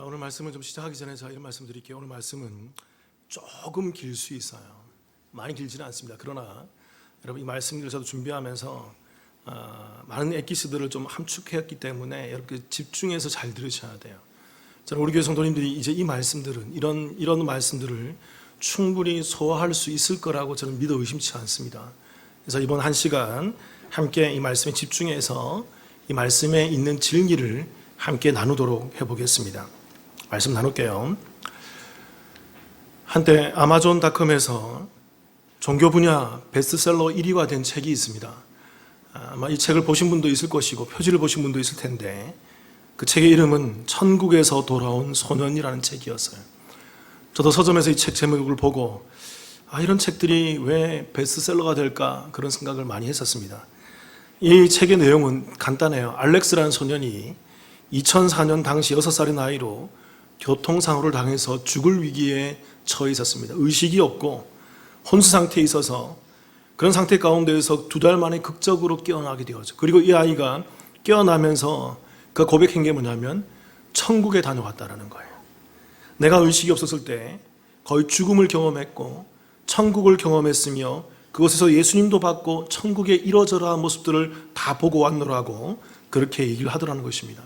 오늘 말씀은 좀 시작하기 전에 제가 이런 말씀 드릴게요. 오늘 말씀은 조금 길 수 있어요. 많이 길지는 않습니다. 그러나 여러분 이 말씀들을 저도 준비하면서 많은 엑기스들을 좀 함축했기 때문에 여러분 집중해서 잘 들으셔야 돼요. 저는 우리 교회 성도님들이 이제 이 말씀들은 이런 말씀들을 충분히 소화할 수 있을 거라고 저는 믿어 의심치 않습니다. 그래서 이번 한 시간 함께 이 말씀에 집중해서 이 말씀에 있는 진리를 함께 나누도록 해보겠습니다. 말씀 나눌게요. 한때 아마존닷컴에서 종교 분야 베스트셀러 1위가 된 책이 있습니다. 아마 이 책을 보신 분도 있을 것이고 표지를 보신 분도 있을 텐데 그 책의 이름은 천국에서 돌아온 소년이라는 책이었어요. 저도 서점에서 이 책 제목을 보고 이런 책들이 왜 베스트셀러가 될까 그런 생각을 많이 했었습니다. 이 책의 내용은 간단해요. 알렉스라는 소년이 2004년 당시 6살의 나이로 교통사고를 당해서 죽을 위기에 처해 있었습니다. 의식이 없고 혼수 상태에 있어서 그런 상태 가운데에서 2달 만에 극적으로 깨어나게 되었죠. 그리고 이 아이가 깨어나면서 그 고백한 게 뭐냐면 천국에 다녀왔다는 거예요. 내가 의식이 없었을 때 거의 죽음을 경험했고 천국을 경험했으며 그곳에서 예수님도 받고 천국의 이러저러한 모습들을 다 보고 왔노라고 그렇게 얘기를 하더라는 것입니다.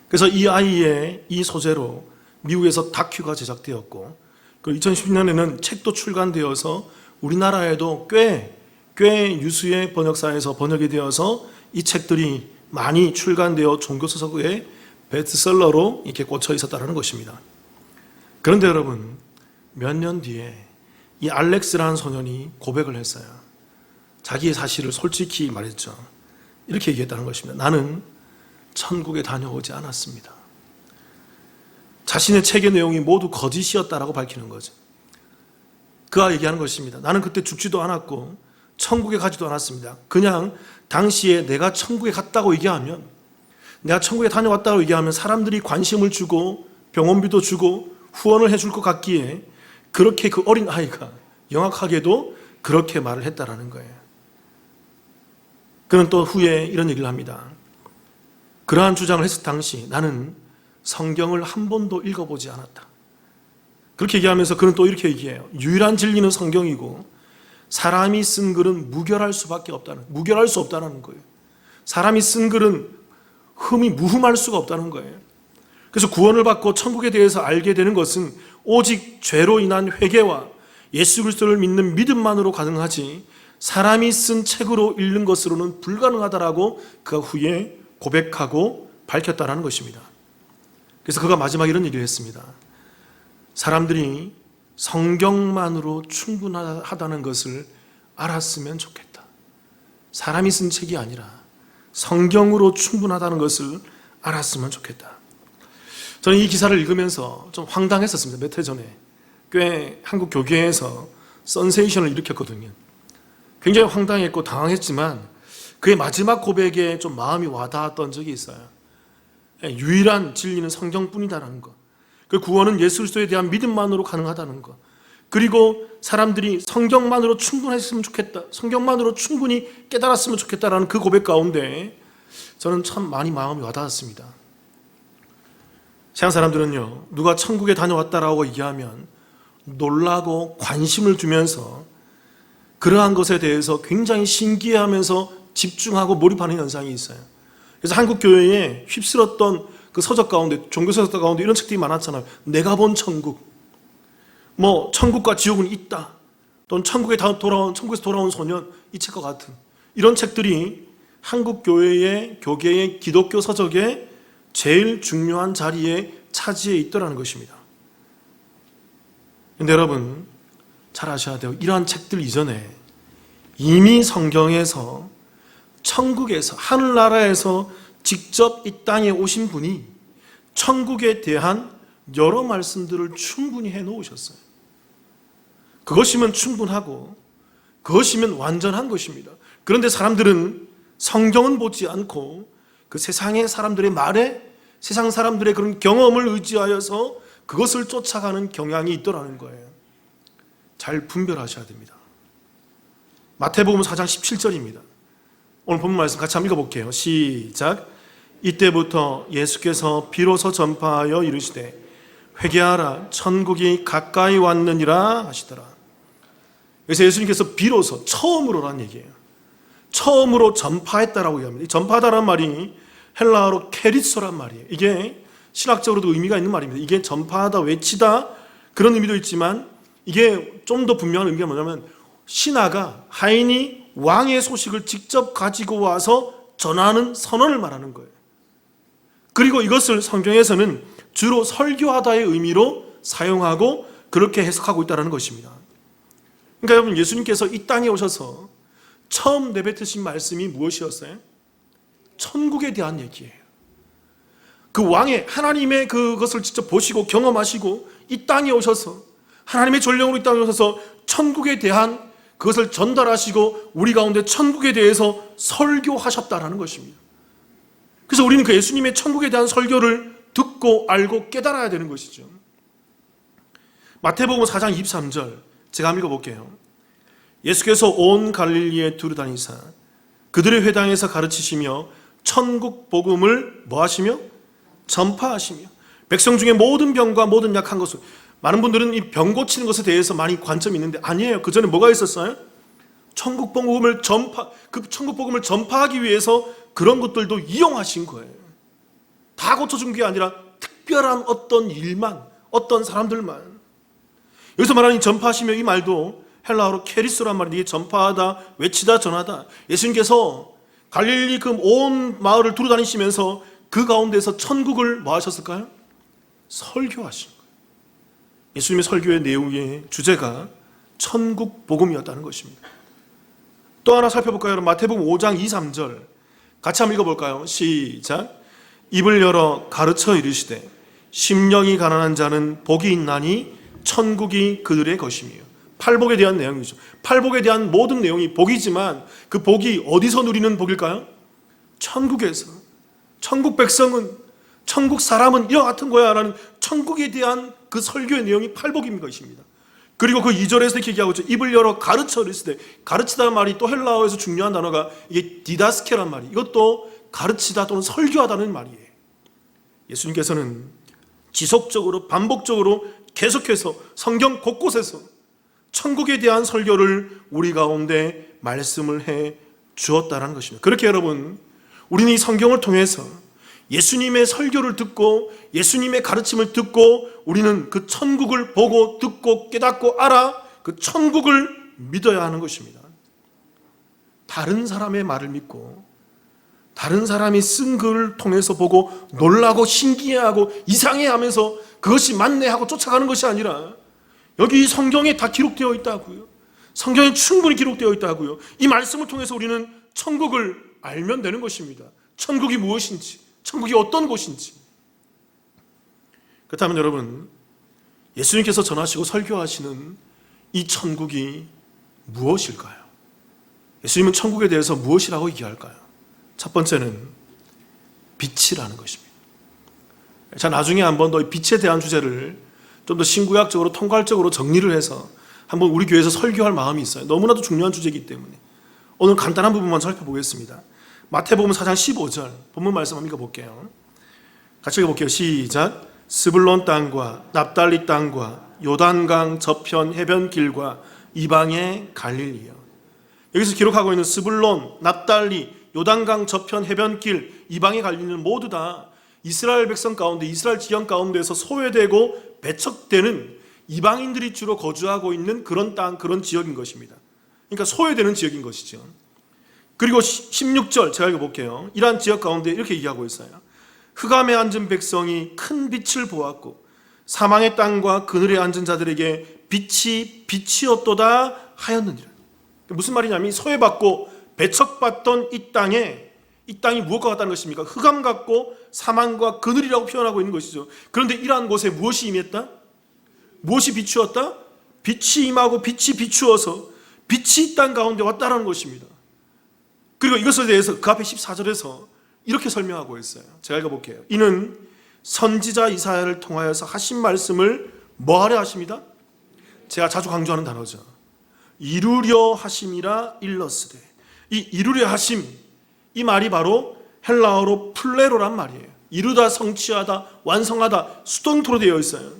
그래서 이 아이의 이 소재로 미국에서 다큐가 제작되었고 2010년에는 책도 출간되어서 우리나라에도 꽤 유수의 번역사에서 번역이 되어서 이 책들이 많이 출간되어 종교서적의 베스트셀러로 이렇게 꽂혀 있었다는 것입니다. 그런데 여러분 몇 년 뒤에 이 알렉스라는 소년이 고백을 했어요. 자기의 사실을 솔직히 말했죠. 이렇게 얘기했다는 것입니다. 나는 천국에 다녀오지 않았습니다. 자신의 책의 내용이 모두 거짓이었다라고 밝히는 거죠. 그가 얘기하는 것입니다. 나는 그때 죽지도 않았고 천국에 가지도 않았습니다. 그냥 당시에 내가 천국에 갔다고 얘기하면, 내가 천국에 다녀왔다고 얘기하면 사람들이 관심을 주고 병원비도 주고 후원을 해줄 것 같기에 그렇게 그 어린 아이가 영악하게도 그렇게 말을 했다라는 거예요. 그는 또 후에 이런 얘기를 합니다. 그러한 주장을 했을 당시 나는 성경을 한 번도 읽어보지 않았다. 그렇게 얘기하면서 그는 또 이렇게 얘기해요. 유일한 진리는 성경이고 사람이 쓴 글은 무결할 수 없다는 거예요. 사람이 쓴 글은 흠이 무흠할 수가 없다는 거예요. 그래서 구원을 받고 천국에 대해서 알게 되는 것은 오직 죄로 인한 회개와 예수 그리스도를 믿는 믿음만으로 가능하지 사람이 쓴 책으로 읽는 것으로는 불가능하다라고 그가 후에 고백하고 밝혔다는 것입니다. 그래서 그가 마지막에 이런 얘기를 했습니다. 사람들이 성경만으로 충분하다는 것을 알았으면 좋겠다. 사람이 쓴 책이 아니라 성경으로 충분하다는 것을 알았으면 좋겠다. 저는 이 기사를 읽으면서 좀 황당했었습니다. 몇 해 전에 꽤 한국 교계에서 센세이션을 일으켰거든요. 굉장히 황당했고 당황했지만 그의 마지막 고백에 좀 마음이 와닿았던 적이 있어요. 유일한 진리는 성경뿐이다라는 것. 그 구원은 예수 그리스도에 대한 믿음만으로 가능하다는 것. 그리고 사람들이 성경만으로 충분했으면 좋겠다. 성경만으로 충분히 깨달았으면 좋겠다라는 그 고백 가운데 저는 참 많이 마음이 와닿았습니다. 세상 사람들은요, 누가 천국에 다녀왔다라고 얘기하면 놀라고 관심을 두면서 그러한 것에 대해서 굉장히 신기해하면서 집중하고 몰입하는 현상이 있어요. 그래서 한국 교회에 휩쓸었던 그 서적 가운데, 종교 서적 가운데 이런 책들이 많았잖아요. 내가 본 천국, 천국과 지옥은 있다. 또는 천국에서 돌아온 소년, 이 책과 같은 이런 책들이 한국 교회의 교계의 기독교 서적의 제일 중요한 자리에 차지해 있더라는 것입니다. 그런데 여러분 잘 아셔야 돼요. 이러한 책들 이전에 이미 성경에서 천국에서 하늘나라에서 직접 이 땅에 오신 분이 천국에 대한 여러 말씀들을 충분히 해놓으셨어요. 그것이면 충분하고 그것이면 완전한 것입니다. 그런데 사람들은 성경은 보지 않고 그 세상의 사람들의 말에 세상 사람들의 그런 경험을 의지하여서 그것을 쫓아가는 경향이 있더라는 거예요. 잘 분별하셔야 됩니다. 마태복음 4장 17절입니다. 오늘 본문 말씀 같이 한번 읽어볼게요. 시작. 이때부터 예수께서 비로소 전파하여 이르시되 회개하라 천국이 가까이 왔느니라 하시더라. 그래서 예수님께서 비로소 처음으로란 얘기예요. 처음으로 전파했다라고 얘기합니다. 이 전파하다라는 말이 헬라어로 케리소란 말이에요. 이게 신학적으로도 의미가 있는 말입니다. 이게 전파하다, 외치다 그런 의미도 있지만 이게 좀 더 분명한 의미가 뭐냐면 신하가 하인이 왕의 소식을 직접 가지고 와서 전하는 선언을 말하는 거예요. 그리고 이것을 성경에서는 주로 설교하다의 의미로 사용하고 그렇게 해석하고 있다는 것입니다. 그러니까 여러분, 예수님께서 이 땅에 오셔서 처음 내뱉으신 말씀이 무엇이었어요? 천국에 대한 얘기예요. 그 왕의 하나님의 그것을 직접 보시고 경험하시고 이 땅에 오셔서 하나님의 전령으로 이 땅에 오셔서 천국에 대한 그것을 전달하시고 우리 가운데 천국에 대해서 설교하셨다라는 것입니다. 그래서 우리는 그 예수님의 천국에 대한 설교를 듣고 알고 깨달아야 되는 것이죠. 마태복음 4장 23절 제가 한번 읽어볼게요. 예수께서 온 갈릴리에 두루다니사 그들의 회당에서 가르치시며 천국 복음을 뭐 하시며? 전파하시며 백성 중에 모든 병과 모든 약한 것을, 많은 분들은 이 병 고치는 것에 대해서 많이 관점이 있는데 아니에요. 그 전에 뭐가 있었어요? 천국 복음을 전파하기 위해서 그런 것들도 이용하신 거예요. 다 고쳐준 게 아니라 특별한 어떤 일만, 어떤 사람들만. 여기서 말하는 전파하시며 이 말도 헬라어로 케리스란 말인데, 이게 전파하다, 외치다, 전하다. 예수님께서 갈릴리 그 온 마을을 두루다니시면서 그 가운데서 천국을 뭐 하셨을까요? 설교하신 거예요. 예수님의 설교의 내용의 주제가 천국 복음이었다는 것입니다. 또 하나 살펴볼까요? 여러분, 마태복음 5장 2, 3절 같이 한번 읽어볼까요? 시작. 입을 열어 가르쳐 이르시되 심령이 가난한 자는 복이 있나니 천국이 그들의 것이며. 팔복에 대한 내용이죠. 팔복에 대한 모든 내용이 복이지만 그 복이 어디서 누리는 복일까요? 천국에서. 천국 백성은, 천국 사람은 이와 같은 거야 라는 천국에 대한 그 설교의 내용이 팔복인 것입니다. 그리고 그 2절에서 이렇게 얘기하고 있죠. 입을 열어 가르쳐 이르시되, 가르치다는 말이 또 헬라어에서 중요한 단어가 이게 디다스케란 말이, 이것도 가르치다 또는 설교하다는 말이에요. 예수님께서는 지속적으로 반복적으로 계속해서 성경 곳곳에서 천국에 대한 설교를 우리 가운데 말씀을 해 주었다는 것입니다. 그렇게 여러분, 우리는 이 성경을 통해서 예수님의 설교를 듣고 예수님의 가르침을 듣고 우리는 그 천국을 보고 듣고 깨닫고 알아 그 천국을 믿어야 하는 것입니다. 다른 사람의 말을 믿고 다른 사람이 쓴 글을 통해서 보고 놀라고 신기해하고 이상해하면서 그것이 맞네 하고 쫓아가는 것이 아니라, 여기 성경에 다 기록되어 있다고요. 성경에 충분히 기록되어 있다고요. 이 말씀을 통해서 우리는 천국을 알면 되는 것입니다. 천국이 무엇인지, 천국이 어떤 곳인지. 그렇다면 여러분, 예수님께서 전하시고 설교하시는 이 천국이 무엇일까요? 예수님은 천국에 대해서 무엇이라고 얘기할까요? 첫 번째는 빛이라는 것입니다. 자, 나중에 한번 더 빛에 대한 주제를 좀 더 신구약적으로 통괄적으로 정리를 해서 한번 우리 교회에서 설교할 마음이 있어요. 너무나도 중요한 주제이기 때문에 오늘 간단한 부분만 살펴보겠습니다. 마태복음 4장 15절 본문 말씀 한번 읽어볼게요. 같이 읽어볼게요. 시작. 스불론 땅과 납달리 땅과 요단강 저편 해변길과 이방의 갈릴리요. 여기서 기록하고 있는 스불론, 납달리, 요단강 저편 해변길, 이방의 갈릴리는 모두 다 이스라엘 백성 가운데, 이스라엘 지형 가운데에서 소외되고 배척되는 이방인들이 주로 거주하고 있는 그런 땅, 그런 지역인 것입니다. 그러니까 소외되는 지역인 것이죠. 그리고 16절 제가 읽어볼게요. 이러한 지역 가운데 이렇게 얘기하고 있어요. 흑암에 앉은 백성이 큰 빛을 보았고 사망의 땅과 그늘에 앉은 자들에게 빛이었도다 하였느니라. 무슨 말이냐면 소외받고 배척받던 이 땅이 무엇과 같다는 것입니까? 흑암 같고 사망과 그늘이라고 표현하고 있는 것이죠. 그런데 이러한 곳에 무엇이 임했다? 무엇이 비추었다? 빛이 임하고 빛이 비추어서 빛이 이 땅 가운데 왔다는 것입니다. 그리고 이것에 대해서 그 앞에 14절에서 이렇게 설명하고 있어요. 제가 읽어볼게요. 이는 선지자 이사야를 통하여서 하신 말씀을 뭐 하려 하십니다? 제가 자주 강조하는 단어죠. 이루려 하심이라 일렀으되. 이 이루려 하심, 이 말이 바로 헬라어로 플레로란 말이에요. 이루다, 성취하다, 완성하다 수동태로 되어 있어요.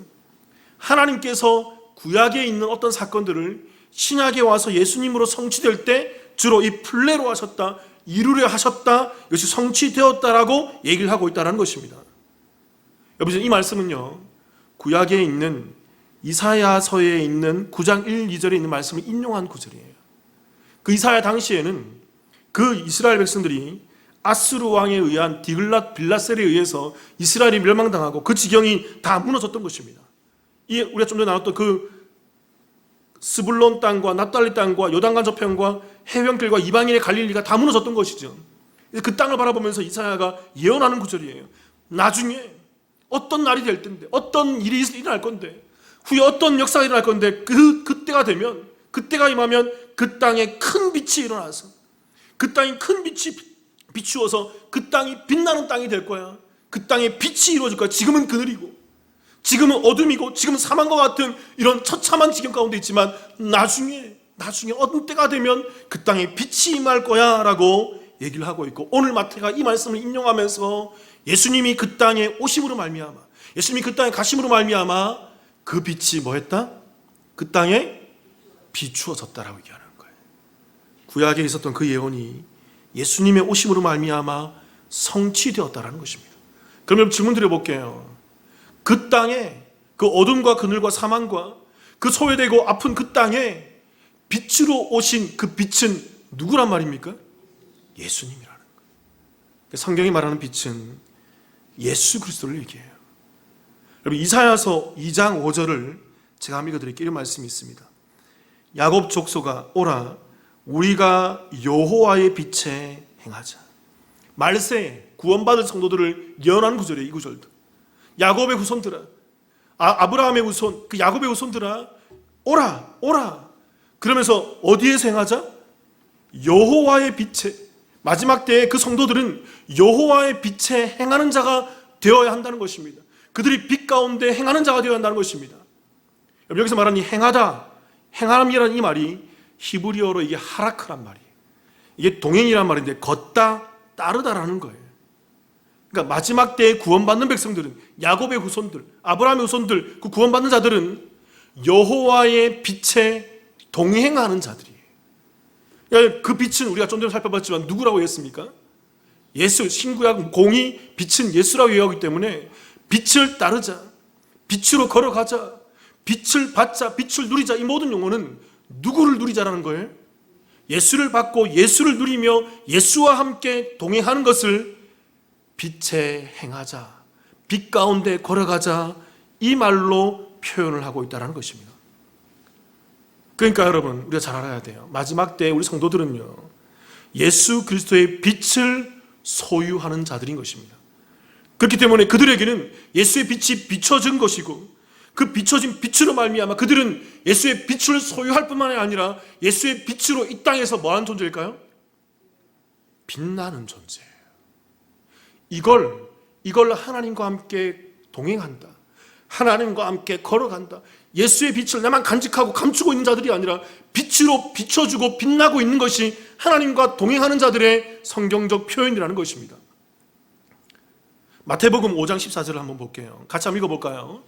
하나님께서 구약에 있는 어떤 사건들을 신약에 와서 예수님으로 성취될 때 주로 이 플레로 하셨다, 이루려 하셨다, 이것이 성취되었다라고 얘기를 하고 있다는 것입니다. 여러분, 이 말씀은요, 구약에 있는 이사야서에 있는 9장 1, 2절에 있는 말씀을 인용한 구절이에요. 그 이사야 당시에는 그 이스라엘 백성들이 아수르 왕에 의한 디글랏 빌라셀에 의해서 이스라엘이 멸망당하고 그 지경이 다 무너졌던 것입니다. 이 우리가 좀 전에 나눴던 그 스불론 땅과 납달리 땅과 요단강 저편과 해변길과 이방인의 갈릴리가 다 무너졌던 것이죠. 그 땅을 바라보면서 이사야가 예언하는 구절이에요. 나중에 어떤 날이 될 텐데, 어떤 일이 일어날 건데, 후에 어떤 역사가 일어날 건데, 그때가 되면, 그때가 임하면 그 땅에 큰 빛이 일어나서 그 땅에 큰 빛이 비추어서 그 땅이 빛나는 땅이 될 거야. 그 땅에 빛이 이루어질 거야. 지금은 그늘이고, 지금은 어둠이고, 지금은 사망과 같은 이런 처참한 지경 가운데 있지만 나중에 어떤 때가 되면 그 땅에 빛이 임할 거야 라고 얘기를 하고 있고, 오늘 마태가 이 말씀을 인용하면서 예수님이 그 땅에 오심으로 말미암아, 예수님이 그 땅에 가심으로 말미암아 그 빛이 뭐했다? 그 땅에 비추어졌다라고 얘기하는 거예요. 구약에 있었던 그 예언이 예수님의 오심으로 말미암아 성취되었다라는 것입니다. 그러면 질문 드려볼게요. 그 땅에 그 어둠과 그늘과 사망과 그 소외되고 아픈 그 땅에 빛으로 오신 그 빛은 누구란 말입니까? 예수님이라는 거예요. 성경이 말하는 빛은 예수 그리스도를 얘기해요. 여러분, 이사야서 2장 5절을 제가 한번 읽어드릴게요. 이런 말씀이 있습니다. 야곱 족속아 오라, 우리가 여호와의 빛에 행하자. 말세에 구원받을 성도들을 예언하는 구절이에요. 이 구절도. 야곱의 후손들아, 아브라함의 후손, 그 야곱의 후손들아, 오라. 그러면서 어디에서 행하자? 여호와의 빛에. 마지막 때에 그 성도들은 여호와의 빛에 행하는 자가 되어야 한다는 것입니다. 그들이 빛 가운데 행하는 자가 되어야 한다는 것입니다. 여기서 말하는 이 행하다, 행함이라는 이 말이 히브리어로 이게 하라크란 말이에요. 이게 동행이란 말인데 걷다, 따르다라는 거예요. 그러니까 마지막 때에 구원받는 백성들은, 야곱의 후손들, 아브라함의 후손들, 그 구원받는 자들은 여호와의 빛에 동행하는 자들이에요. 그 빛은 우리가 좀 전에 살펴봤지만 누구라고 했습니까? 예수, 신구약 공이 빛은 예수라고 얘기하기 때문에 빛을 따르자, 빛으로 걸어가자, 빛을 받자, 빛을 누리자, 이 모든 용어는 누구를 누리자라는 거예요? 예수를 받고 예수를 누리며 예수와 함께 동행하는 것을 빛에 행하자, 빛 가운데 걸어가자, 이 말로 표현을 하고 있다는 것입니다. 그러니까 여러분, 우리가 잘 알아야 돼요. 마지막 때 우리 성도들은요, 예수 그리스도의 빛을 소유하는 자들인 것입니다. 그렇기 때문에 그들에게는 예수의 빛이 비춰진 것이고, 그 비춰진 빛으로 말미암아 그들은 예수의 빛을 소유할 뿐만 아니라 예수의 빛으로 이 땅에서 뭐하는 존재일까요? 빛나는 존재예요. 이걸 하나님과 함께 동행한다, 하나님과 함께 걸어간다, 예수의 빛을 나만 간직하고 감추고 있는 자들이 아니라 빛으로 비춰주고 빛나고 있는 것이 하나님과 동행하는 자들의 성경적 표현이라는 것입니다. 마태복음 5장 14절을 한번 볼게요. 같이 한번 읽어볼까요?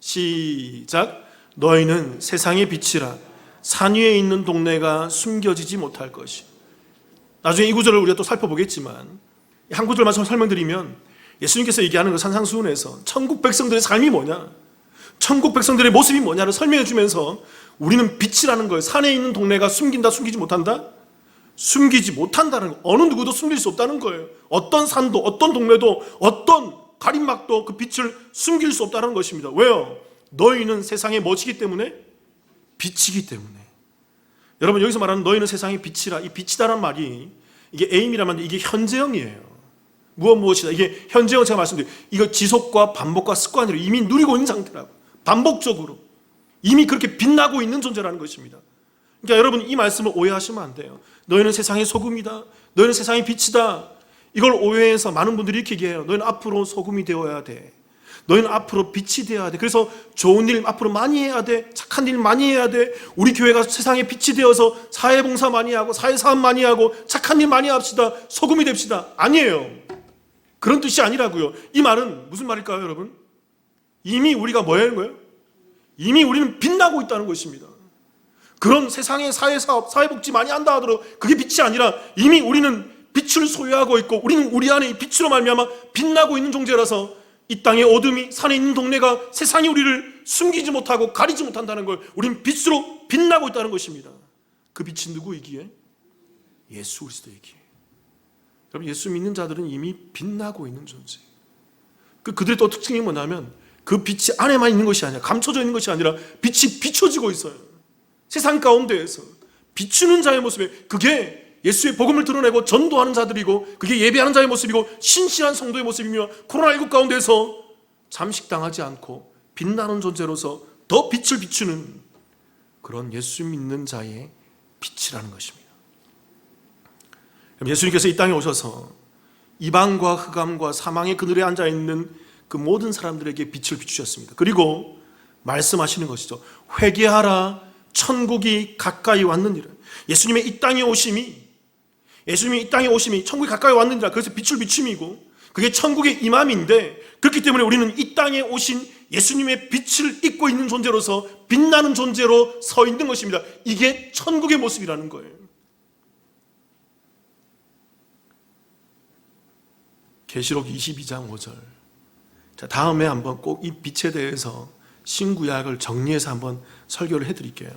시작. 너희는 세상의 빛이라. 산 위에 있는 동네가 숨겨지지 못할 것이. 나중에 이 구절을 우리가 또 살펴보겠지만 한 구절만 설명드리면, 예수님께서 얘기하는 그 산상수훈에서 천국 백성들의 삶이 뭐냐, 천국 백성들의 모습이 뭐냐를 설명해 주면서 우리는 빛이라는 거예요. 산에 있는 동네가 숨긴다, 숨기지 못한다? 숨기지 못한다는 거. 어느 누구도 숨길 수 없다는 거예요. 어떤 산도, 어떤 동네도, 어떤 가림막도 그 빛을 숨길 수 없다는 것입니다. 왜요? 너희는 세상의 뭐지기 때문에? 빛이기 때문에. 여러분, 여기서 말하는 너희는 세상의 빛이라, 이 빛이다라는 말이, 이게 에임이라면 이게 현재형이에요. 무엇이다. 이게 현재형, 제가 말씀드린 이거 지속과 반복과 습관으로 이미 누리고 있는 상태라고. 반복적으로 이미 그렇게 빛나고 있는 존재라는 것입니다. 그러니까 여러분, 이 말씀을 오해하시면 안 돼요. 너희는 세상의 소금이다, 너희는 세상의 빛이다. 이걸 오해해서 많은 분들이 이렇게 얘기해요. 너희는 앞으로 소금이 되어야 돼, 너희는 앞으로 빛이 되어야 돼. 그래서 좋은 일 앞으로 많이 해야 돼, 착한 일 많이 해야 돼. 우리 교회가 세상의 빛이 되어서 사회봉사 많이 하고 사회사업 많이 하고 착한 일 많이 합시다, 소금이 됩시다. 아니에요. 그런 뜻이 아니라고요. 이 말은 무슨 말일까요, 여러분? 이미 우리가 뭐 하는 거예요? 이미 우리는 빛나고 있다는 것입니다. 그런 세상의 사회사업, 사회복지 많이 한다 하더라도 그게 빛이 아니라 이미 우리는 빛을 소유하고 있고 우리는 우리 안에 이 빛으로 말미암아 빛나고 있는 존재라서 이 땅의 어둠이 산에 있는 동네가 세상이 우리를 숨기지 못하고 가리지 못한다는 걸 우리는 빛으로 빛나고 있다는 것입니다. 그 빛이 누구이기에? 예수 그리스도이기에. 여러분, 예수 믿는 자들은 이미 빛나고 있는 존재. 그들의 또 특징이 뭐냐면 그 빛이 안에만 있는 것이 아니라 감춰져 있는 것이 아니라 빛이 비춰지고 있어요. 세상 가운데에서 비추는 자의 모습에 그게 예수의 복음을 드러내고 전도하는 자들이고 그게 예배하는 자의 모습이고 신실한 성도의 모습이며 코로나19 가운데서 잠식당하지 않고 빛나는 존재로서 더 빛을 비추는 그런 예수 믿는 자의 빛이라는 것입니다. 예수님께서 이 땅에 오셔서 이방과 흑암과 사망의 그늘에 앉아있는 그 모든 사람들에게 빛을 비추셨습니다. 그리고 말씀하시는 것이죠. 회개하라, 천국이 가까이 왔느니라. 예수님의 이 땅에 오심이 천국이 가까이 왔느니라. 그래서 빛을 비춤이고 그게 천국의 임함인데, 그렇기 때문에 우리는 이 땅에 오신 예수님의 빛을 입고 있는 존재로서 빛나는 존재로 서 있는 것입니다. 이게 천국의 모습이라는 거예요. 계시록 22장 5절. 자, 다음에 한번 꼭 이 빛에 대해서 신구약을 정리해서 한번 설교를 해드릴게요.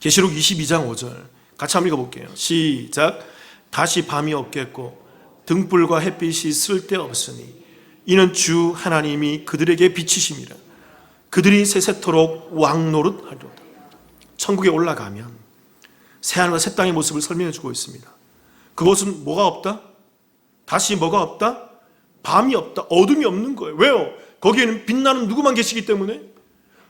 계시록 22장 5절 같이 한번 읽어볼게요. 시작. 다시 밤이 없겠고 등불과 햇빛이 쓸데없으니 이는 주 하나님이 그들에게 비치심이라. 그들이 세세토록 왕노릇하리로다. 천국에 올라가면 새하늘과 새 땅의 모습을 설명해 주고 있습니다. 그것은 뭐가 없다? 다시 뭐가 없다? 밤이 없다. 어둠이 없는 거예요. 왜요? 거기에는 빛나는 누구만 계시기 때문에,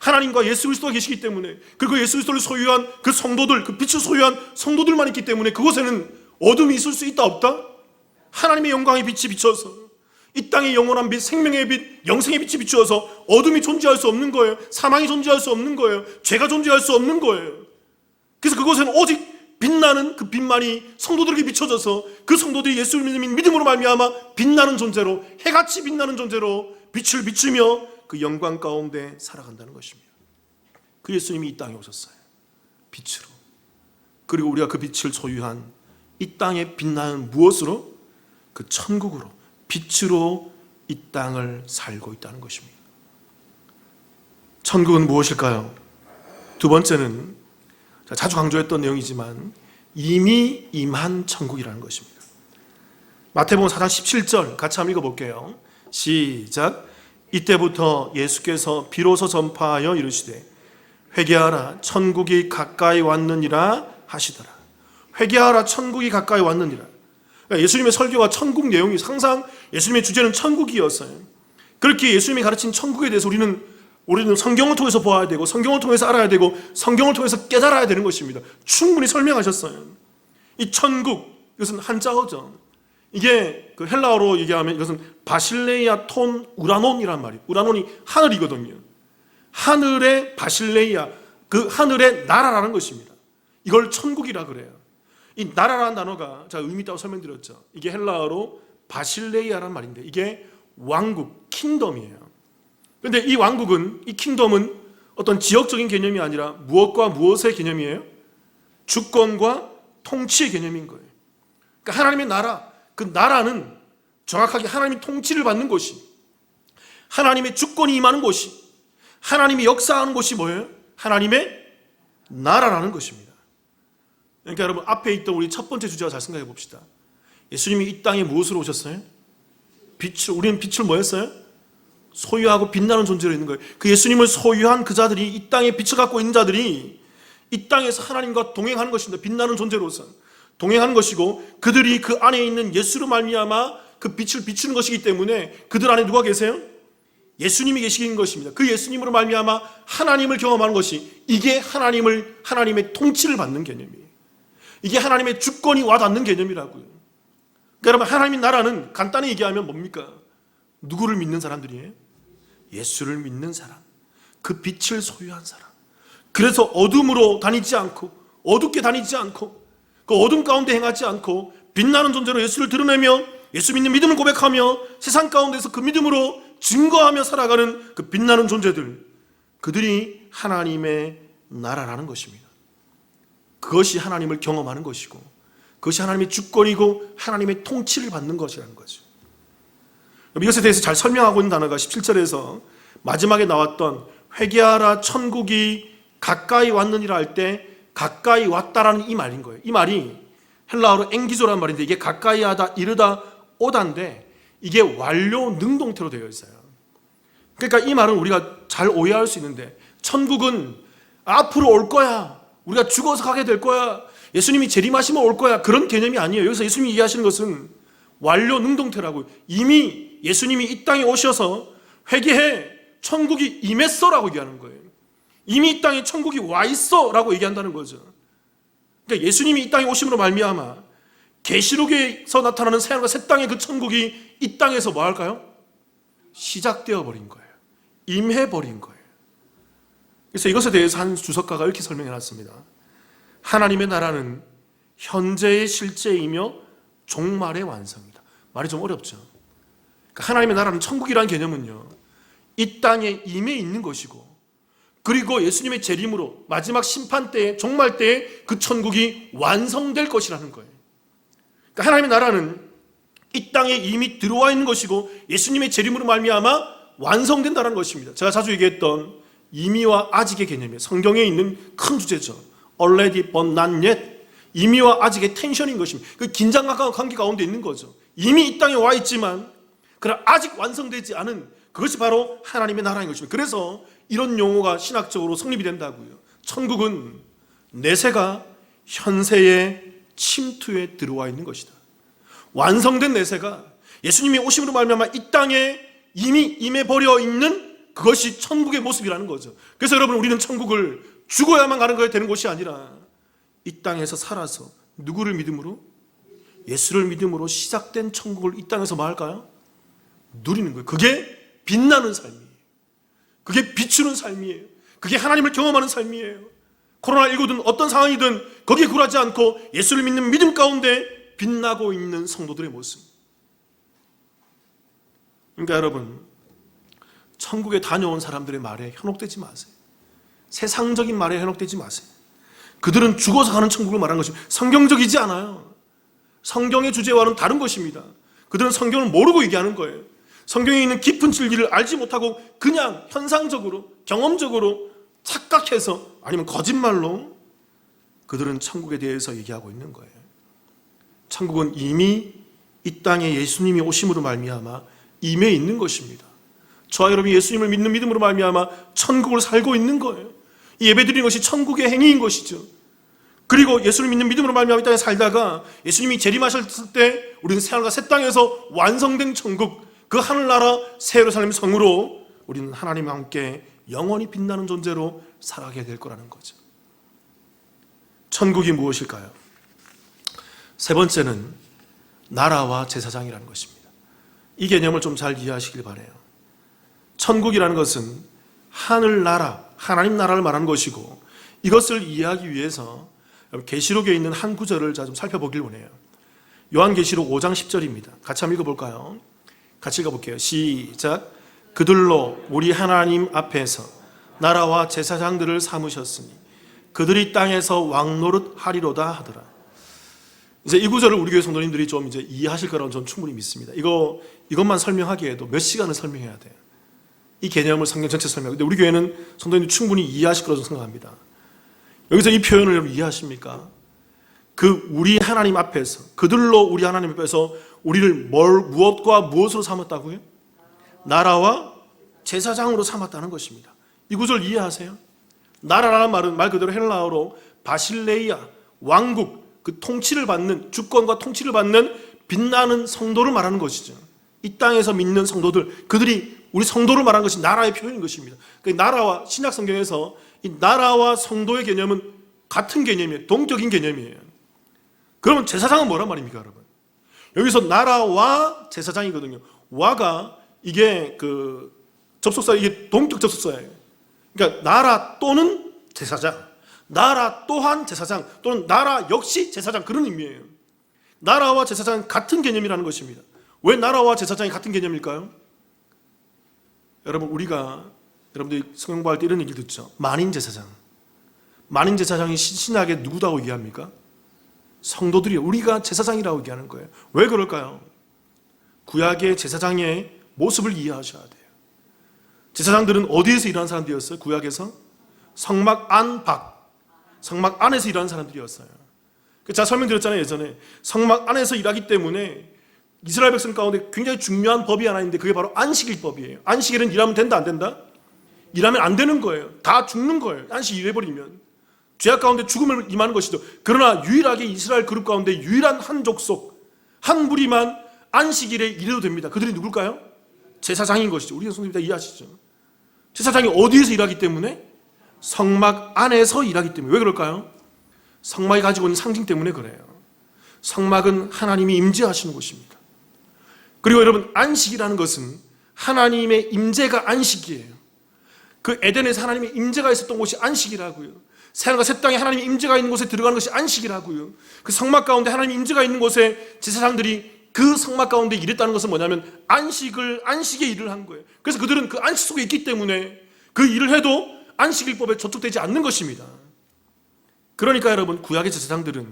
하나님과 예수 그리스도가 계시기 때문에, 그리고 예수 그리스도를 소유한 그 성도들, 그 빛을 소유한 성도들만 있기 때문에 그곳에는 어둠이 있을 수 있다 없다? 하나님의 영광의 빛이 비춰서 이 땅의 영원한 빛, 생명의 빛, 영생의 빛이 비추어서 어둠이 존재할 수 없는 거예요. 사망이 존재할 수 없는 거예요. 죄가 존재할 수 없는 거예요. 그래서 그곳에는 오직 빛나는 그 빛만이 성도들에게 비춰져서 그 성도들이 예수를 믿는 믿음으로 말미암아 빛나는 존재로, 해같이 빛나는 존재로 빛을 비추며 그 영광 가운데 살아간다는 것입니다. 그 예수님이 이 땅에 오셨어요. 빛으로. 그리고 우리가 그 빛을 소유한 이 땅에 빛나는 무엇으로? 그 천국으로, 빛으로 이 땅을 살고 있다는 것입니다. 천국은 무엇일까요? 두 번째는 자주 강조했던 내용이지만 이미 임한 천국이라는 것입니다. 마태복음 4장 17절 같이 한번 읽어볼게요. 시작. 이때부터 예수께서 비로소 전파하여 이르시되 회개하라, 천국이 가까이 왔느니라 하시더라. 회개하라, 천국이 가까이 왔느니라. 그러니까 예수님의 설교와 천국 내용이 항상 예수님의 주제는 천국이었어요. 그렇게 예수님이 가르친 천국에 대해서 우리는 성경을 통해서 보아야 되고 성경을 통해서 알아야 되고 성경을 통해서 깨달아야 되는 것입니다. 충분히 설명하셨어요. 이 천국, 이것은 한자어죠. 이게 그 헬라어로 얘기하면 이것은 바실레이아 톤 우라논이란 말이에요. 우라논이 하늘이거든요. 하늘의 바실레이아, 그 하늘의 나라라는 것입니다. 이걸 천국이라 그래요. 이 나라라는 단어가 제가 의미 있다고 설명드렸죠. 이게 헬라어로 바실레이아란 말인데 이게 왕국, 킹덤이에요. 그런데 이 왕국은, 이 킹덤은 어떤 지역적인 개념이 아니라 무엇과 무엇의 개념이에요? 주권과 통치의 개념인 거예요. 그러니까 하나님의 나라, 그 나라는 정확하게 하나님의 통치를 받는 곳이, 하나님의 주권이 임하는 곳이, 하나님이 역사하는 곳이 뭐예요? 하나님의 나라라는 것입니다. 그러니까 여러분, 앞에 있던 우리 첫 번째 주제와 잘 생각해 봅시다. 예수님이 이 땅에 무엇으로 오셨어요? 빛을, 우리는 빛을 뭐 했어요? 소유하고 빛나는 존재로 있는 거예요. 그 예수님을 소유한 그 자들이, 이 땅에 빛을 갖고 있는 자들이 이 땅에서 하나님과 동행하는 것입니다. 빛나는 존재로서 동행하는 것이고, 그들이 그 안에 있는 예수로 말미암아 그 빛을 비추는 것이기 때문에 그들 안에 누가 계세요? 예수님이 계시는 것입니다. 그 예수님으로 말미암아 하나님을 경험하는 것이, 이게 하나님의 통치를 받는 개념이에요. 이게 하나님의 주권이 와닿는 개념이라고요. 그러니까 여러분, 하나님의 나라는 간단히 얘기하면 뭡니까? 누구를 믿는 사람들이에요? 예수를 믿는 사람, 그 빛을 소유한 사람. 그래서 어둠으로 다니지 않고, 어둡게 다니지 않고, 그 어둠 가운데 행하지 않고 빛나는 존재로 예수를 드러내며 예수 믿는 믿음을 고백하며 세상 가운데서 그 믿음으로 증거하며 살아가는 그 빛나는 존재들, 그들이 하나님의 나라라는 것입니다. 그것이 하나님을 경험하는 것이고 그것이 하나님의 주권이고 하나님의 통치를 받는 것이라는 거죠. 이것에 대해서 잘 설명하고 있는 단어가 17절에서 마지막에 나왔던 회개하라 천국이 가까이 왔느니라 할 때 가까이 왔다라는 이 말인 거예요. 이 말이 헬라어로 엥기조라는 말인데 이게 가까이 하다, 이르다, 오다인데 이게 완료 능동태로 되어 있어요. 그러니까 이 말은 우리가 잘 오해할 수 있는데 천국은 앞으로 올 거야, 우리가 죽어서 가게 될 거야, 예수님이 재림하시면 올 거야, 그런 개념이 아니에요. 여기서 예수님이 얘기하시는 것은 완료 능동태라고요. 이미 예수님이 이 땅에 오셔서 회개해, 천국이 임했어라고 얘기하는 거예요. 이미 이 땅에 천국이 와 있어라고 얘기한다는 거죠. 그러니까 예수님이 이 땅에 오심으로 말미암아 계시록에서 나타나는 새하늘과 새 땅의 그 천국이 이 땅에서 뭐 할까요? 시작되어 버린 거예요. 임해 버린 거예요. 그래서 이것에 대해서 한 주석가가 이렇게 설명해 놨습니다. 하나님의 나라는 현재의 실제이며 종말의 완성이다. 말이 좀 어렵죠. 그러니까 하나님의 나라는 천국이라는 개념은요, 이 땅에 임해 있는 것이고 그리고 예수님의 재림으로 마지막 심판 때에, 종말 때에 그 천국이 완성될 것이라는 거예요. 그러니까 하나님의 나라는 이 땅에 이미 들어와 있는 것이고 예수님의 재림으로 말미암아 완성된다는 것입니다. 제가 자주 얘기했던 이미와 아직의 개념이에요. 성경에 있는 큰 주제죠. Already but not yet. 이미와 아직의 텐션인 것입니다. 그 긴장과 관계 가운데 있는 거죠. 이미 이 땅에 와 있지만 그러나 아직 완성되지 않은 그것이 바로 하나님의 나라인 것입니다. 그래서 이런 용어가 신학적으로 성립이 된다고요. 천국은 내세가 현세의 침투에 들어와 있는 것이다. 완성된 내세가 예수님이 오심으로 말미암아 이 땅에 이미 임해버려 있는 그것이 천국의 모습이라는 거죠. 그래서 여러분, 우리는 천국을 죽어야만 가는 거에 되는 곳이 아니라 이 땅에서 살아서 누구를 믿음으로? 예수를 믿음으로 시작된 천국을 이 땅에서 뭐 할까요? 누리는 거예요. 그게 빛나는 삶이에요. 그게 비추는 삶이에요. 그게 하나님을 경험하는 삶이에요. 코로나19든 어떤 상황이든 거기에 굴하지 않고 예수를 믿는 믿음 가운데 빛나고 있는 성도들의 모습. 그러니까 여러분, 천국에 다녀온 사람들의 말에 현혹되지 마세요. 세상적인 말에 현혹되지 마세요. 그들은 죽어서 가는 천국을 말하는 것입니다. 성경적이지 않아요. 성경의 주제와는 다른 것입니다. 그들은 성경을 모르고 얘기하는 거예요. 성경에 있는 깊은 진리를 알지 못하고 그냥 현상적으로, 경험적으로 착각해서 아니면 거짓말로 그들은 천국에 대해서 얘기하고 있는 거예요. 천국은 이미 이 땅에 예수님이 오심으로 말미암아 임해 있는 것입니다. 저와 여러분이 예수님을 믿는 믿음으로 말미암아 천국을 살고 있는 거예요. 이 예배드리는 것이 천국의 행위인 것이죠. 그리고 예수를 믿는 믿음으로 말미암아 이 땅에 살다가 예수님이 재림하셨을 때 우리는 새하늘과 새 땅에서 완성된 천국, 그 하늘나라 새 예루살렘 성으로 우리는 하나님과 함께 영원히 빛나는 존재로 살아가게 될 거라는 거죠. 천국이 무엇일까요? 세 번째는 나라와 제사장이라는 것입니다. 이 개념을 좀 잘 이해하시길 바라요. 천국이라는 것은 하늘나라, 하나님 나라를 말하는 것이고 이것을 이해하기 위해서 계시록에 있는 한 구절을 좀 살펴보길 원해요. 요한계시록 5장 10절입니다. 같이 한번 읽어볼까요? 같이 읽어볼게요. 시작. 그들로 우리 하나님 앞에서 나라와 제사장들을 삼으셨으니 그들이 땅에서 왕노릇 하리로다 하더라. 이제 이 구절을 우리 교회 성도님들이 좀 이제 이해하실 거라고 저는 충분히 믿습니다. 이것만 설명하기에도 몇 시간을 설명해야 돼요. 이 개념을 성경 전체 설명하고, 근데 우리 교회는 성도님들이 충분히 이해하실 거라고 생각합니다. 여기서 이 표현을 여러분 이해하십니까? 그 우리 하나님 앞에서, 그들로 우리 하나님 앞에서 우리를 무엇과 무엇으로 삼았다고요? 나라와 제사장으로 삼았다는 것입니다. 이 구절 이해하세요? 나라라는 말은 말 그대로 헬라어로 바실레이아, 왕국, 그 통치를 받는, 주권과 통치를 받는 빛나는 성도를 말하는 것이죠. 이 땅에서 믿는 성도들, 그들이 우리 성도를 말하는 것이 나라의 표현인 것입니다. 그 나라와 신약 성경에서 이 나라와 성도의 개념은 같은 개념이에요. 동격인 개념이에요. 그러면 제사장은 뭐란 말입니까, 여러분? 여기서 나라와 제사장이거든요. 와가 이게 그 접속사, 이게 동격 접속사예요. 그러니까 나라 또는 제사장, 나라 또한 제사장, 또는 나라 역시 제사장, 그런 의미예요. 나라와 제사장은 같은 개념이라는 것입니다. 왜 나라와 제사장이 같은 개념일까요? 여러분, 여러분들이 성경 공부할 때 이런 얘기를 듣죠. 만인 제사장. 만인 제사장이 신약에 누구라고 얘기합니까? 성도들이요. 우리가 제사장이라고 얘기하는 거예요. 왜 그럴까요? 구약의 제사장의 모습을 이해하셔야 돼요. 제사장들은 어디에서 일하는 사람들이었어요? 구약에서? 성막 안, 밖. 성막 안에서 일하는 사람들이었어요. 제가 설명드렸잖아요, 예전에. 성막 안에서 일하기 때문에 이스라엘 백성 가운데 굉장히 중요한 법이 하나 있는데 그게 바로 안식일법이에요. 안식일은 일하면 된다, 안 된다? 일하면 안 되는 거예요. 다 죽는 거예요. 안식일 일해버리면. 죄악 가운데 죽음을 임하는 것이죠. 그러나 유일하게 이스라엘 그룹 가운데 유일한 한 족속, 한 무리만 안식일에 일해도 됩니다. 그들이 누굴까요? 제사장인 것이죠. 우리가 성도님 다 이해하시죠? 제사장이 어디에서 일하기 때문에? 성막 안에서 일하기 때문에. 왜 그럴까요? 성막이 가지고 있는 상징 때문에 그래요. 성막은 하나님이 임재하시는 곳입니다. 그리고 여러분, 안식이라는 것은 하나님의 임재가 안식이에요. 그 에덴에서 하나님의 임재가 있었던 곳이 안식이라고요. 새하늘과 새 땅에 하나님의 임재가 있는 곳에 들어가는 것이 안식이라고요. 그 성막 가운데 하나님의 임재가 있는 곳에 제사장들이 그 성막 가운데 일했다는 것은 뭐냐면 안식의 일을 한 거예요. 그래서 그들은 그 안식 속에 있기 때문에 그 일을 해도 안식일법에 저촉되지 않는 것입니다. 그러니까 여러분, 구약의 제사장들은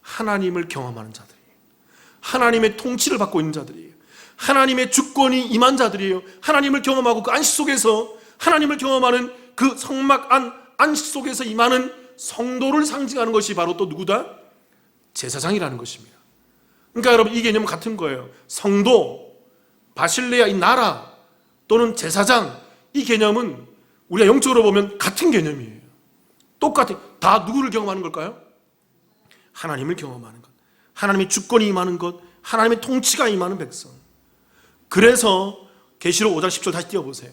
하나님을 경험하는 자들이에요. 하나님의 통치를 받고 있는 자들이에요. 하나님의 주권이 임한 자들이에요. 하나님을 경험하고 그 안식 속에서 하나님을 경험하는 그 성막 안식 속에서 임하는 성도를 상징하는 것이 바로 또 누구다? 제사장이라는 것입니다. 그러니까 여러분, 이 개념은 같은 거예요. 성도, 바실레아, 이 나라 또는 제사장, 이 개념은 우리가 영적으로 보면 같은 개념이에요. 똑같아요. 다 누구를 경험하는 걸까요? 하나님을 경험하는 것, 하나님의 주권이 임하는 것, 하나님의 통치가 임하는 백성. 그래서 계시록 5장 10절 다시 띄워보세요.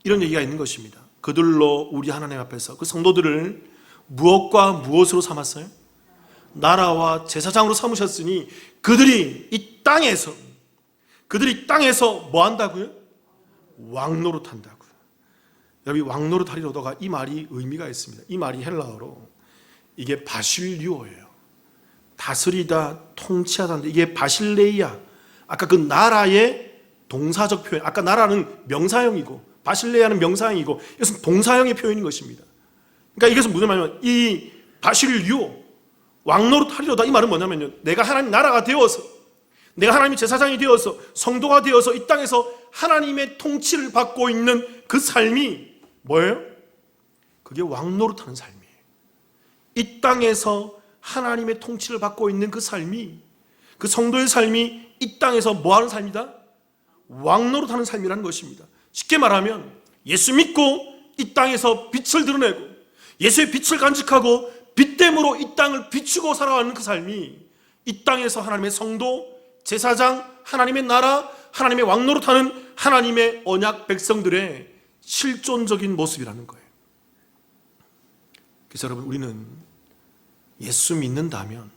이런 얘기가 있는 것입니다. 그들로 우리 하나님 앞에서 그 성도들을 무엇과 무엇으로 삼았어요? 나라와 제사장으로 삼으셨으니 그들이 이 땅에서 뭐 한다고요? 왕노릇 한다고요. 여러분, 왕노릇 하리로다가 이 말이 의미가 있습니다. 이 말이 헬라어로 이게 바실리오예요. 다스리다, 통치하다인데 이게 바실레이아. 아까 그 나라의 동사적 표현. 아까 나라는 명사형이고 바실레아는 명사형이고 이것은 동사형의 표현인 것입니다. 그러니까 이것은 무슨 말이냐면 이 바실리오, 왕노릇 하리로다, 이 말은 뭐냐면요, 내가 하나님 나라가 되어서, 내가 하나님의 제사장이 되어서, 성도가 되어서 이 땅에서 하나님의 통치를 받고 있는 그 삶이 뭐예요? 그게 왕노릇하는 삶이에요. 이 땅에서 하나님의 통치를 받고 있는 그 삶이, 그 성도의 삶이 이 땅에서 뭐하는 삶이다? 왕노릇하는 삶이라는 것입니다. 쉽게 말하면 예수 믿고 이 땅에서 빛을 드러내고 예수의 빛을 간직하고 빛됨으로 이 땅을 비추고 살아가는 그 삶이 이 땅에서 하나님의 성도, 제사장, 하나님의 나라, 하나님의 왕노릇하는 하나님의 언약 백성들의 실존적인 모습이라는 거예요. 그래서 여러분, 우리는 예수 믿는다면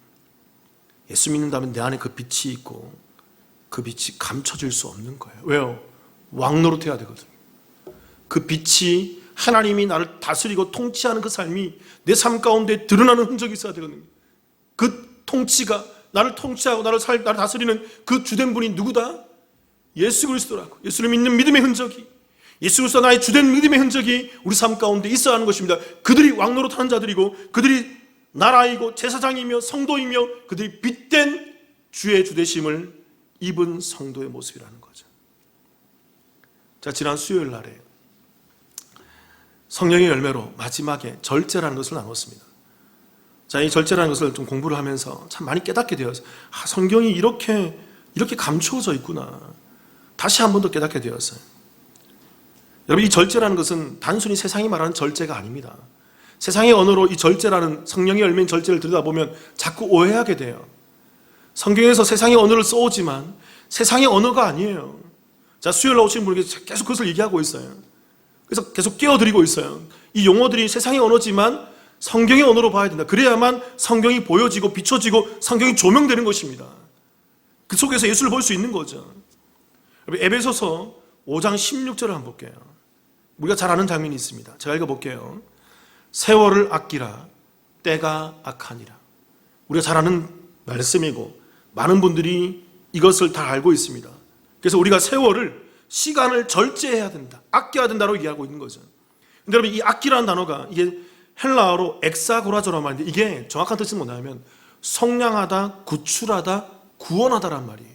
내 안에 그 빛이 있고 그 빛이 감춰질 수 없는 거예요. 왜요? 왕노릇해야 되거든요. 그 빛이 하나님이 나를 다스리고 통치하는 그 삶이 내 삶 가운데 드러나는 흔적이 있어야 되거든요. 그 통치가 나를 통치하고 나를 다스리는 그 주된 분이 누구다? 예수 그리스도라고. 예수를 믿는 믿음의 흔적이, 예수 그리스도 나의 주된 믿음의 흔적이 우리 삶 가운데 있어야 하는 것입니다. 그들이 왕노릇하는 자들이고 그들이 나라이고 제사장이며 성도이며 그들이 빛된 주의 주되심을 입은 성도의 모습이라는 거죠. 자, 지난 수요일 날에 성령의 열매로 마지막에 절제라는 것을 나눴습니다. 자, 이 절제라는 것을 좀 공부를 하면서 참 많이 깨닫게 되었어요. 성경이 이렇게 감추어져 있구나. 다시 한 번 더 깨닫게 되었어요. 여러분, 이 절제라는 것은 단순히 세상이 말하는 절제가 아닙니다. 세상의 언어로 이 절제라는 성령의 열매인 절제를 들여다보면 자꾸 오해하게 돼요. 성경에서 세상의 언어를 써오지만 세상의 언어가 아니에요. 자, 수요일 날 오신 분에게 계속 그것을 얘기하고 있어요. 그래서 계속 깨워드리고 있어요. 이 용어들이 세상의 언어지만 성경의 언어로 봐야 된다. 그래야만 성경이 보여지고 비춰지고 성경이 조명되는 것입니다. 그 속에서 예수를 볼 수 있는 거죠. 에베소서 5장 16절을 한번 볼게요. 우리가 잘 아는 장면이 있습니다. 제가 읽어볼게요. 세월을 아끼라, 때가 악하니라. 우리가 잘 아는 말씀이고 많은 분들이 이것을 다 알고 있습니다. 그래서 우리가 세월을, 시간을 절제해야 된다, 아껴야 된다고 얘기하고 있는 거죠. 근데 여러분, 이 아끼라는 단어가 이게 헬라어로 엑사고라조란 말인데, 이게 정확한 뜻은 뭐냐면 속량하다, 구출하다, 구원하다란 말이에요.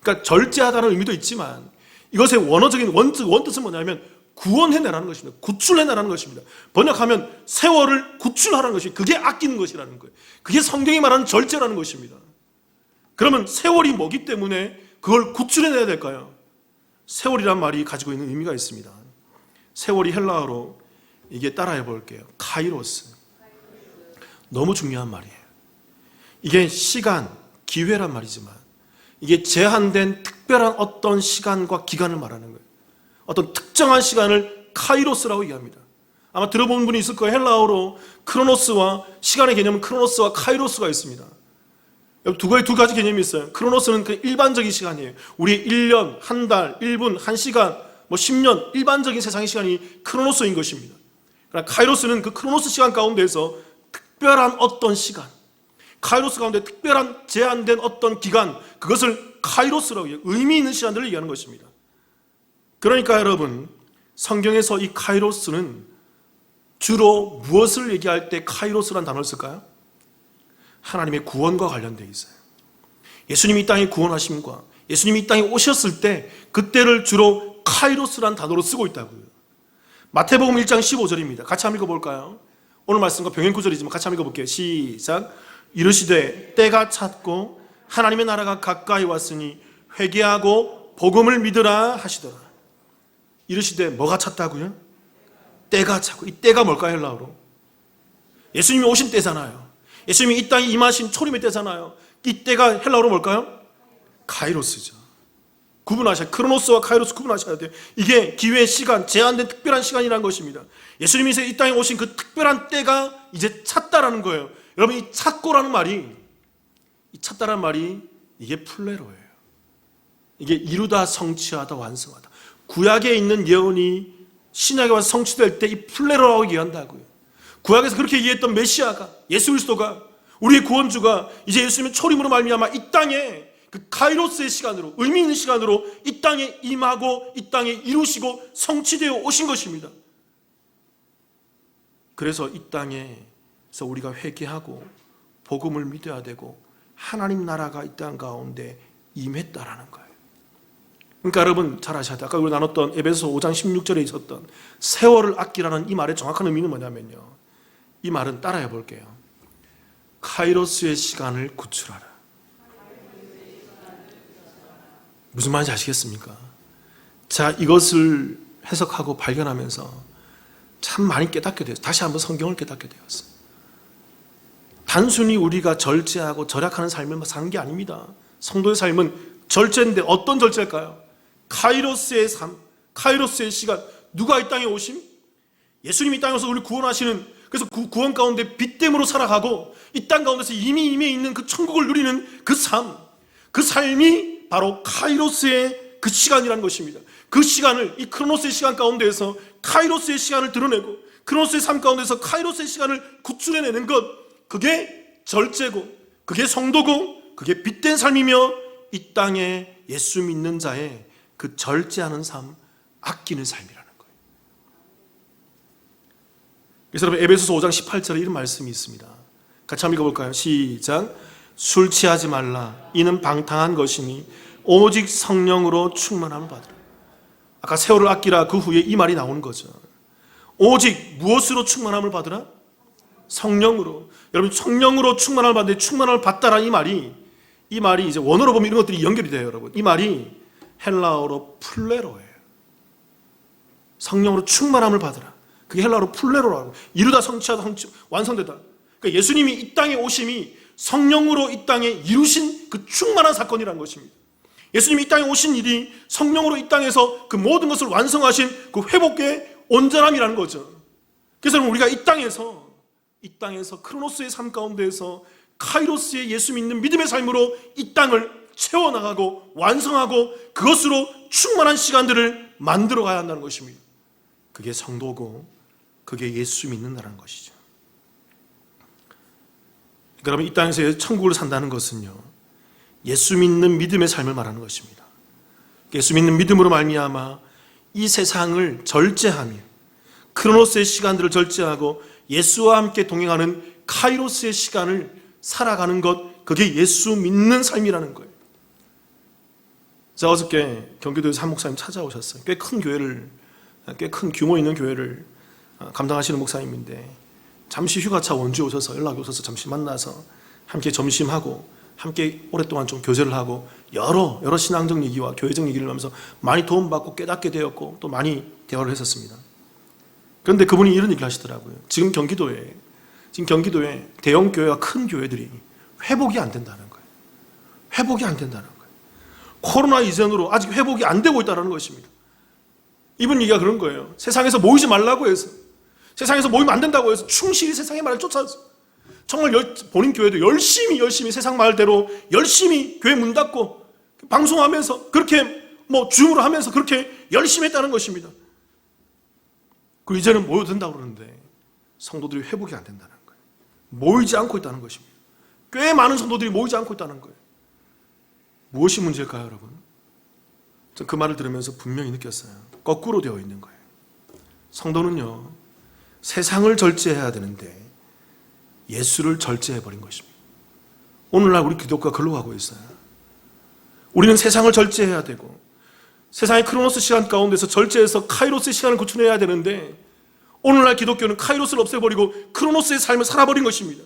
그러니까 절제하다는 의미도 있지만 이것의 원어적인 원뜻은 뭐냐면 구원해내라는 것입니다. 구출해내라는 것입니다. 번역하면 세월을 구출하라는 것이, 그게 아끼는 것이라는 거예요. 그게 성경이 말하는 절제라는 것입니다. 그러면 세월이 뭐기 때문에 그걸 구출해내야 될까요? 세월이란 말이 가지고 있는 의미가 있습니다. 세월이 헬라어로, 이게 따라해 볼게요. 카이로스. 너무 중요한 말이에요. 이게 시간, 기회란 말이지만 이게 제한된 특별한 어떤 시간과 기간을 말하는 거예요. 어떤 특정한 시간을 카이로스라고 얘기합니다. 아마 들어본 분이 있을 거예요. 헬라어로 크로노스와, 시간의 개념은 크로노스와 카이로스가 있습니다. 두 가지 개념이 있어요. 크로노스는 그 일반적인 시간이에요. 우리 1년, 한 달, 1분, 1시간, 10년, 일반적인 세상의 시간이 크로노스인 것입니다. 그러나 카이로스는 그 크로노스 시간 가운데서 특별한 어떤 시간, 카이로스 가운데 특별한 제한된 어떤 기간, 그것을 카이로스라고 해요. 의미 있는 시간들을 얘기하는 것입니다. 그러니까 여러분, 성경에서 이 카이로스는 주로 무엇을 얘기할 때 카이로스라는 단어를 쓸까요? 하나님의 구원과 관련되어 있어요. 예수님이 이 땅에 구원하심과 예수님이 이 땅에 오셨을 때 그때를 주로 카이로스라는 단어로 쓰고 있다고요. 마태복음 1장 15절입니다. 같이 한번 읽어볼까요? 오늘 말씀과 병행 구절이지만 같이 한번 읽어볼게요. 시작. 이르시되 때가 찼고 하나님의 나라가 가까이 왔으니 회개하고 복음을 믿으라 하시더라. 이르시되 뭐가 찼다고요? 때가 찼고, 이 때가 뭘까요? 헬라어로 예수님이 오신 때잖아요. 예수님이 이 땅에 임하신 초림의 때잖아요. 이 때가 헬라어로 뭘까요? 카이로스죠. 구분하셔야, 크로노스와 카이로스 구분하셔야 돼요. 이게 기회, 시간, 제한된 특별한 시간이라는 것입니다. 예수님이 이 땅에 오신 그 특별한 때가 이제 찼다라는 거예요. 여러분, 이 찼고라는 말이, 이 찼다라는 말이 이게 플레로예요. 이게 이루다, 성취하다, 완성하다. 구약에 있는 예언이 신약에 와서 성취될 때 이 플레로라고 얘기한다고요. 구약에서 그렇게 얘기했던 메시아가, 예수 그리스도가, 우리의 구원주가 이제 예수님의 초림으로 말미암아 이 땅에 그 카이로스의 시간으로, 의미 있는 시간으로 이 땅에 임하고 이 땅에 이루시고 성취되어 오신 것입니다. 그래서 이 땅에서 우리가 회개하고 복음을 믿어야 되고 하나님 나라가 이 땅 가운데 임했다라는 거예요. 그러니까 여러분 잘 아셔야 돼요. 아까 우리 나눴던 에베소서 5장 16절에 있었던 세월을 아끼라는 이 말의 정확한 의미는 뭐냐면요, 이 말은 따라해 볼게요. 카이로스의 시간을 구출하라. 무슨 말인지 아시겠습니까? 자, 이것을 해석하고 발견하면서 참 많이 깨닫게 되었어요. 다시 한번 성경을 깨닫게 되었어요. 단순히 우리가 절제하고 절약하는 삶을 사는 게 아닙니다. 성도의 삶은 절제인데 어떤 절제일까요? 카이로스의 삶, 카이로스의 시간. 누가 이 땅에 오심? 예수님이 이 땅에 와서 우리를 구원하시는, 그래서 구원 가운데 빛됨으로 살아가고 이 땅 가운데서 이미 있는 그 천국을 누리는 그 삶, 그 삶이 바로 카이로스의 그 시간이라는 것입니다. 그 시간을, 이 크로노스의 시간 가운데에서 카이로스의 시간을 드러내고 크로노스의 삶 가운데서 카이로스의 시간을 구출해내는 것, 그게 절제고 그게 성도고 그게 빛된 삶이며 이 땅에 예수 믿는 자의 그 절제하는 삶, 아끼는 삶이라는 거예요. 그래서 여러분 에베소서 5장 18절에 이런 말씀이 있습니다. 같이 한번 읽어볼까요? 시작. 술 취하지 말라. 이는 방탕한 것이니 오직 성령으로 충만함을 받으라. 아까 세월을 아끼라 그 후에 이 말이 나오는 거죠. 오직 무엇으로 충만함을 받으라? 성령으로. 여러분 성령으로 충만함을 받는데 충만함을 받다라는 이 말이 이제 원어로 보면 이런 것들이 연결이 돼요. 여러분 이 말이 헬라어로 플레로예요. 성령으로 충만함을 받으라. 그게 헬라어로 플레로라고. 이루다, 성취하다, 완성되다. 그러니까 예수님이 이 땅에 오심이 성령으로 이 땅에 이루신 그 충만한 사건이라는 것입니다. 예수님이 이 땅에 오신 일이 성령으로 이 땅에서 그 모든 것을 완성하신 그 회복의 온전함이라는 거죠. 그래서 우리가 이 땅에서 크로노스의 삶 가운데에서 카이로스의 예수 믿는 믿음의 삶으로 이 땅을 채워나가고 완성하고 그것으로 충만한 시간들을 만들어 가야 한다는 것입니다. 그게 성도고 그게 예수 믿는다는 것이죠. 그러면 이 땅에서 천국을 산다는 것은요, 예수 믿는 믿음의 삶을 말하는 것입니다. 예수 믿는 믿음으로 말미암아 이 세상을 절제하며 크로노스의 시간들을 절제하고 예수와 함께 동행하는 카이로스의 시간을 살아가는 것, 그게 예수 믿는 삶이라는 거예요. 제가 어저께 경기도에서 한 목사님 찾아오셨어요. 꽤 큰 규모 있는 교회를 감당하시는 목사님인데 잠시 휴가차 원주에 오셔서 연락이 오셔서 잠시 만나서 함께 점심하고 함께 오랫동안 좀 교제를 하고 여러 신앙적 얘기와 교회적 얘기를 하면서 많이 도움받고 깨닫게 되었고 또 많이 대화를 했었습니다. 그런데 그분이 이런 얘기를 하시더라고요. 지금 경기도에 대형 교회와 큰 교회들이 회복이 안 된다는 거예요. 회복이 안 된다는 거예요. 코로나 이전으로 아직 회복이 안 되고 있다는 것입니다. 이분 얘기가 그런 거예요. 세상에서 모이지 말라고 해서, 세상에서 모이면 안 된다고 해서 충실히 세상의 말을 쫓아서 정말 본인 교회도 열심히 세상 말대로 열심히 교회 문 닫고 방송하면서 그렇게 줌으로 하면서 그렇게 열심히 했다는 것입니다. 그리고 이제는 모여도 된다고 그러는데 성도들이 회복이 안 된다는 거예요. 모이지 않고 있다는 것입니다. 꽤 많은 성도들이 모이지 않고 있다는 거예요. 무엇이 문제일까요, 여러분? 전 그 말을 들으면서 분명히 느꼈어요. 거꾸로 되어 있는 거예요. 성도는요, 세상을 절제해야 되는데 예수를 절제해버린 것입니다. 오늘날 우리 기독교가 글로 가고 있어요. 우리는 세상을 절제해야 되고 세상의 크로노스 시간 가운데서 절제해서 카이로스의 시간을 구출해야 되는데 오늘날 기독교는 카이로스를 없애버리고 크로노스의 삶을 살아버린 것입니다.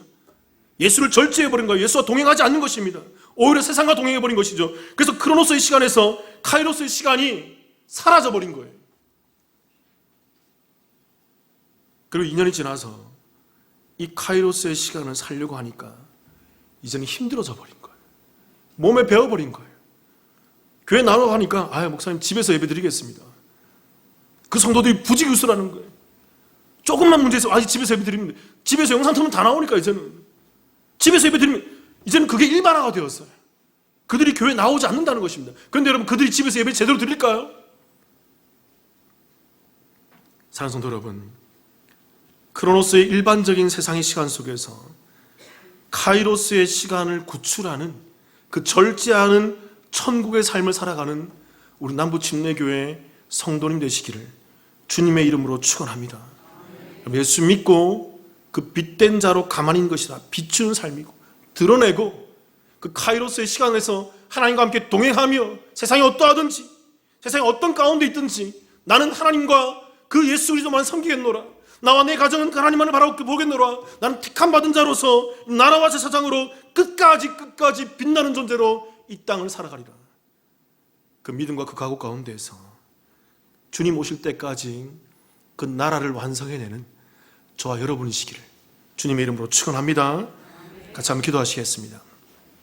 예수를 절제해버린 거예요. 예수와 동행하지 않는 것입니다. 오히려 세상과 동행해버린 것이죠. 그래서 크로노스의 시간에서 카이로스의 시간이 사라져버린 거예요. 그리고 2년이 지나서 이 카이로스의 시간을 살려고 하니까 이제는 힘들어져 버린 거예요. 몸에 배어버린 거예요. 교회 나오라고 하니까 목사님 집에서 예배 드리겠습니다. 그 성도들이 부지기수라는 거예요. 조금만 문제 있어 집에서 예배 드리면 집에서 영상 틀면 다 나오니까 이제는 집에서 예배 드리면 이제는 그게 일반화가 되었어요. 그들이 교회 나오지 않는다는 것입니다. 그런데 여러분, 그들이 집에서 예배 제대로 드릴까요? 사랑하는 성도 여러분, 크로노스의 일반적인 세상의 시간 속에서 카이로스의 시간을 구출하는 그 절제하는 천국의 삶을 살아가는 우리 남부침례교회 성도님 되시기를 주님의 이름으로 축원합니다. 예수 믿고 그 빛된 자로 가만히 있는 것이라 비추는 삶이고 드러내고 그 카이로스의 시간에서 하나님과 함께 동행하며 세상이 어떠하든지 세상이 어떤 가운데 있든지 나는 하나님과 그 예수 그리스도만 섬기겠노라. 나와 내 가정은 하나님만을 바라보겠노라. 나는 택함 받은 자로서 나라와 제사장으로 끝까지 빛나는 존재로 이 땅을 살아가리라. 그 믿음과 그 각오 가운데에서 주님 오실 때까지 그 나라를 완성해내는 저와 여러분이시기를 주님의 이름으로 축원합니다. 같이 한번 기도하시겠습니다.